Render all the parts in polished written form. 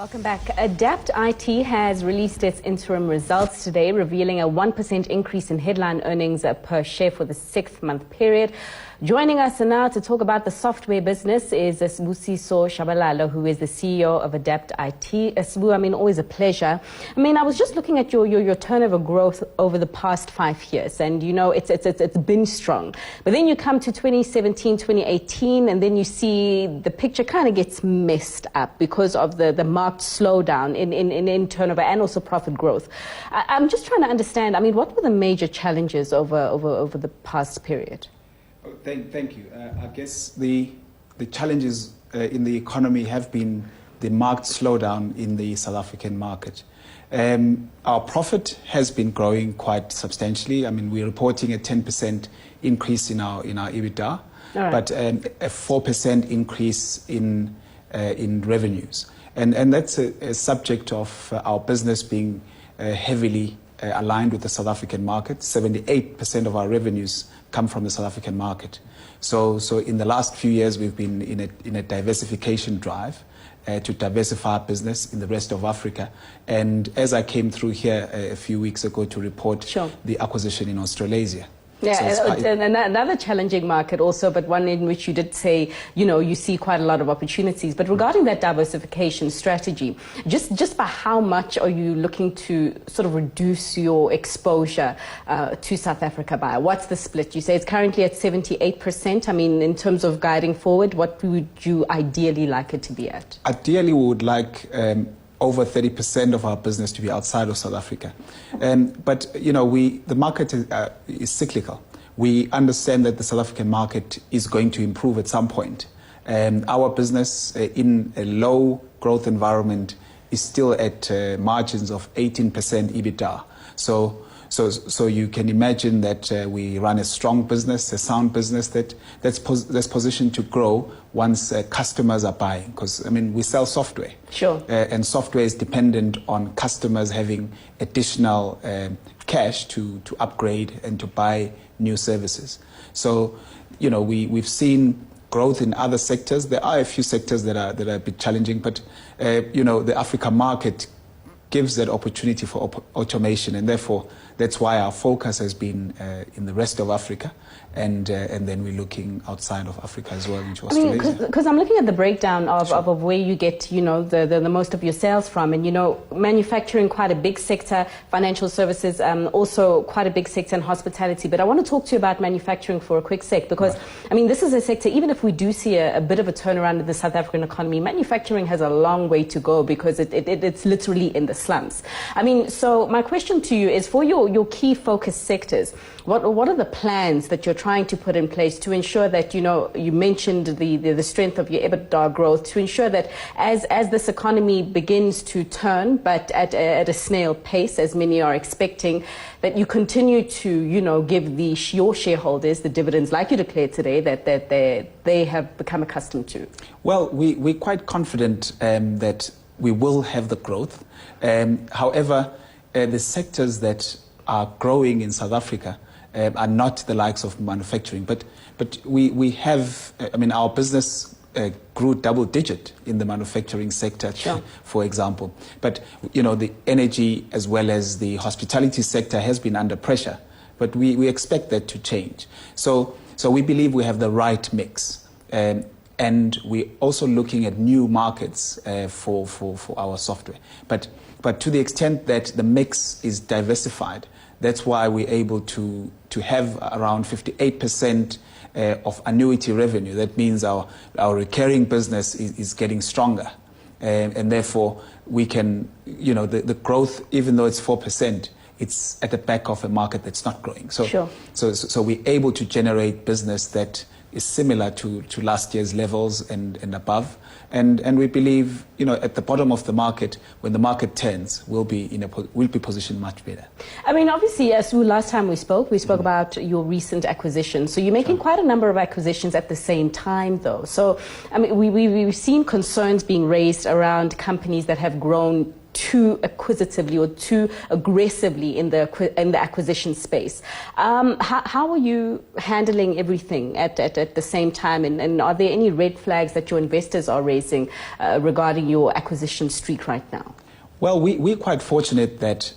Welcome back. Adapt IT has released its interim results today, revealing a 1% increase in headline earnings per share for the 6-month period. Joining us now to talk about the software business is Sibusiso Shabalala, who is the CEO of Adapt IT. Sibu, always a pleasure. I was just looking at your turnover growth over the past 5 years, and it's been strong. But then you come to 2017, 2018, and then you see the picture kind of gets messed up because of the marked slowdown in turnover and also profit growth. I'm just trying to understand, what were the major challenges over the past period? Thank you. I guess the challenges in the economy have been the marked slowdown in the South African market. Our profit has been growing quite substantially. We're reporting a 10% increase in our EBITDA, right, but a 4% increase in revenues. And that's a subject of our business being heavily aligned with the South African market. 78% of our revenues come from the South African market. So in the last few years, we've been in a diversification drive to diversify our business in the rest of Africa. And as I came through here a few weeks ago to report the acquisition in Australasia. Yeah, so and another challenging market also, but one in which you did say, you see quite a lot of opportunities. But regarding that diversification strategy, just by how much are you looking to sort of reduce your exposure to South Africa by? What's the split? You say it's currently at 78%. In terms of guiding forward, what would you ideally like it to be at? Ideally, we would like over 30% of our business to be outside of South Africa. But, the market is cyclical. We understand that the South African market is going to improve at some point. Our business in a low growth environment is still at margins of 18% EBITDA. So you can imagine that we run a strong business, a sound business that's positioned to grow once customers are buying. Because, we sell software. Sure. And software is dependent on customers having additional cash to upgrade and to buy new services. So, we've seen growth in other sectors. There are a few sectors that are a bit challenging, but, the Africa market gives that opportunity for automation, and therefore that's why our focus has been in the rest of Africa, and then we're looking outside of Africa as well, into Australia. Because I'm looking at the breakdown of where you get the most of your sales from, and manufacturing, quite a big sector, financial services also quite a big sector, and hospitality. But I want to talk to you about manufacturing for a quick sec, because right, this is a sector, even if we do see a bit of a turnaround in the South African economy, manufacturing has a long way to go because it's literally in the slums. So my question to you is, for your key focus sectors, what are the plans that you're trying to put in place to ensure that, you mentioned the strength of your EBITDA growth, to ensure that as this economy begins to turn, but at a snail pace, as many are expecting, that you continue to, give your shareholders the dividends like you declared today that they have become accustomed to? Well, we're quite confident that we will have the growth. However, the sectors that are growing in South Africa are not the likes of manufacturing. But we have, our business grew double digit in the manufacturing sector, sure, for example. But, the energy as well as the hospitality sector has been under pressure. But we expect that to change. So we believe we have the right mix. And we're also looking at new markets for our software. But to the extent that the mix is diversified, that's why we're able to have around 58% of annuity revenue. That means our recurring business is getting stronger. And therefore, we can, the growth, even though it's 4%, it's at the back of a market that's not growing. Sure. So we're able to generate business that is similar to last year's levels and above. And we believe, at the bottom of the market, when the market turns, we'll be positioned much better. Obviously, as last time we spoke about your recent acquisition. So you're making quite a number of acquisitions at the same time, though. So, we've seen concerns being raised around companies that have grown too acquisitively or too aggressively in the acquisition space. How are you handling everything at the same time? And are there any red flags that your investors are raising regarding your acquisition streak right now? Well, we're quite fortunate that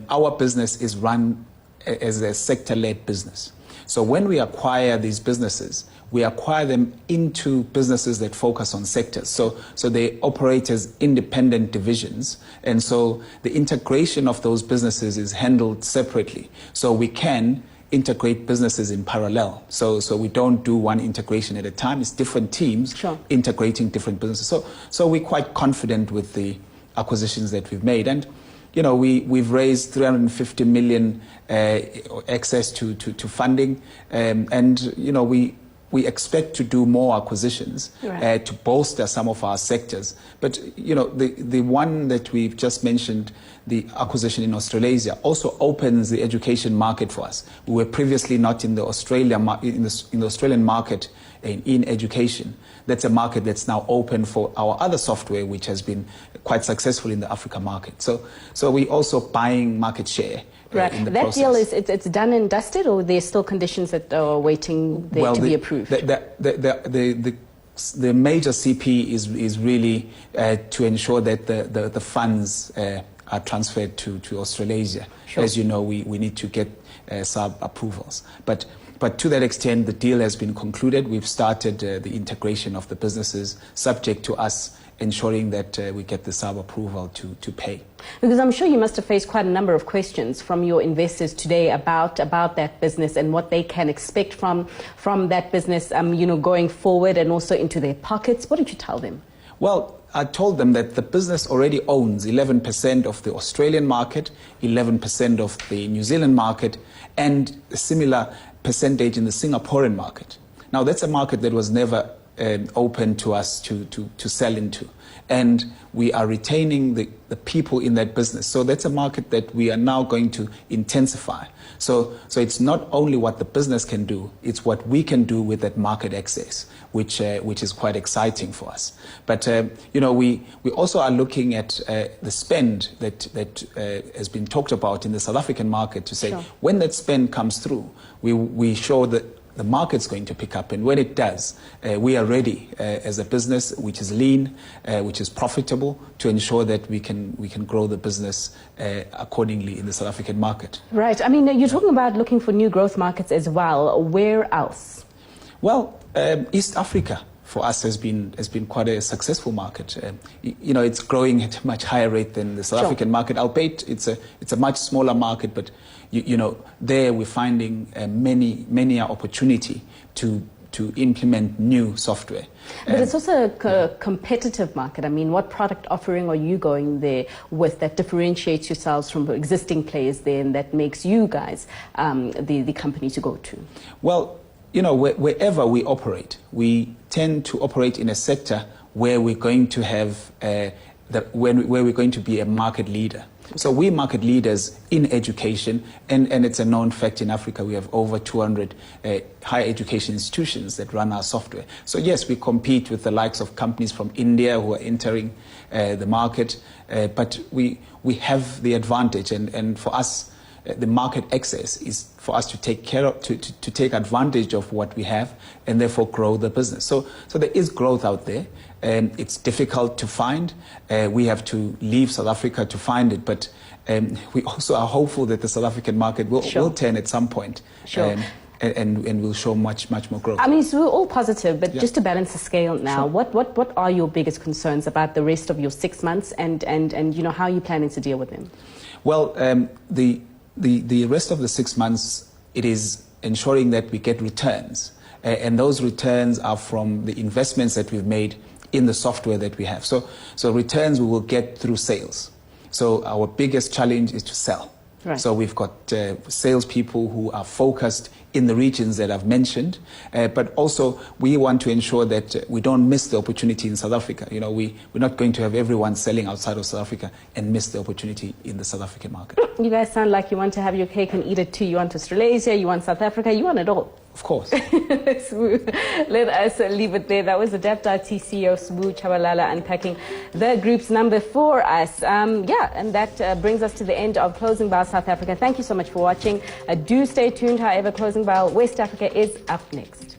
our business is run as a sector-led business. So when we acquire these businesses, we acquire them into businesses that focus on sectors. So they operate as independent divisions. And so the integration of those businesses is handled separately. So we can integrate businesses in parallel. So we don't do one integration at a time. It's different teams integrating different businesses. So we're quite confident with the acquisitions that we've made. And we've raised 350 million access to funding, and we expect to do more acquisitions to bolster some of our sectors. But the one that we've just mentioned, the acquisition in Australasia, also opens the education market for us. We were previously not in the Australian market in education. That's a market that's now open for our other software, which has been quite successful in the Africa market. So we're also buying market share. In the that process. deal it's done and dusted, or there's still conditions that are waiting to be approved? The major CP is really to ensure that the funds are transferred to Australasia. Sure. As you know, we need to get sub-approvals. But to that extent, the deal has been concluded. We've started the integration of the businesses, subject to us ensuring that we get the sub-approval to pay. Because I'm sure you must have faced quite a number of questions from your investors today about that business and what they can expect from that business, going forward and also into their pockets. What did you tell them? Well, I told them that the business already owns 11% of the Australian market, 11% of the New Zealand market, and a similar percentage in the Singaporean market. Now, that's a market that was never open to us to sell into. And we are retaining the people in that business. So that's a market that we are now going to intensify. So it's not only what the business can do, it's what we can do with that market access, which is quite exciting for us. But, we also are looking at the spend that has been talked about in the South African market to say, sure, when that spend comes through, we show that the market's going to pick up, and when it does, we are ready as a business which is lean, which is profitable, to ensure that we can grow the business accordingly in the South African market. Right. I mean, you're talking about looking for new growth markets as well. Where else? Well, East Africa for us has been quite a successful market. It's growing at a much higher rate than the South Sure. African market. Albeit it's a much smaller market, but there we're finding many opportunity to implement new software. But it's also a competitive market. I mean, what product offering are you going there with that differentiates yourselves from existing players there and that makes you guys the company to go to? Well, wherever we operate, we tend to operate in a sector where we're going to have where we're going to be a market leader. So we're market leaders in education, and it's a known fact in Africa we have over 200 higher education institutions that run our software. So yes, we compete with the likes of companies from India who are entering the market, but we have the advantage, and for us, the market access is for us to take care of, to take advantage of what we have, and therefore grow the business. So there is growth out there. It's difficult to find. We have to leave South Africa to find it, but we also are hopeful that the South African market will turn at some point. Sure. And will show much more growth. I mean, so we're all positive, but Yeah. just to balance the scale now, Sure. what are your biggest concerns about the rest of your 6 months, and how are you planning to deal with them? Well, the rest of the 6 months, it is ensuring that we get returns, and those returns are from the investments that we've made in the software that we have. So returns we will get through sales. So our biggest challenge is to sell. Right. So we've got salespeople who are focused in the regions that I've mentioned, but also we want to ensure that we don't miss the opportunity in South Africa. We're not going to have everyone selling outside of South Africa and miss the opportunity in the South African market. You guys sound like you want to have your cake and eat it too. You want Australasia, you want South Africa, you want it all. Of course. Let us leave it there. That was the DAPDIT CEO, Sbu Chabalala, unpacking the group's number for us. And that brings us to the end of Closing Bell South Africa. Thank you so much for watching. Do stay tuned. However, Closing Bell West Africa is up next.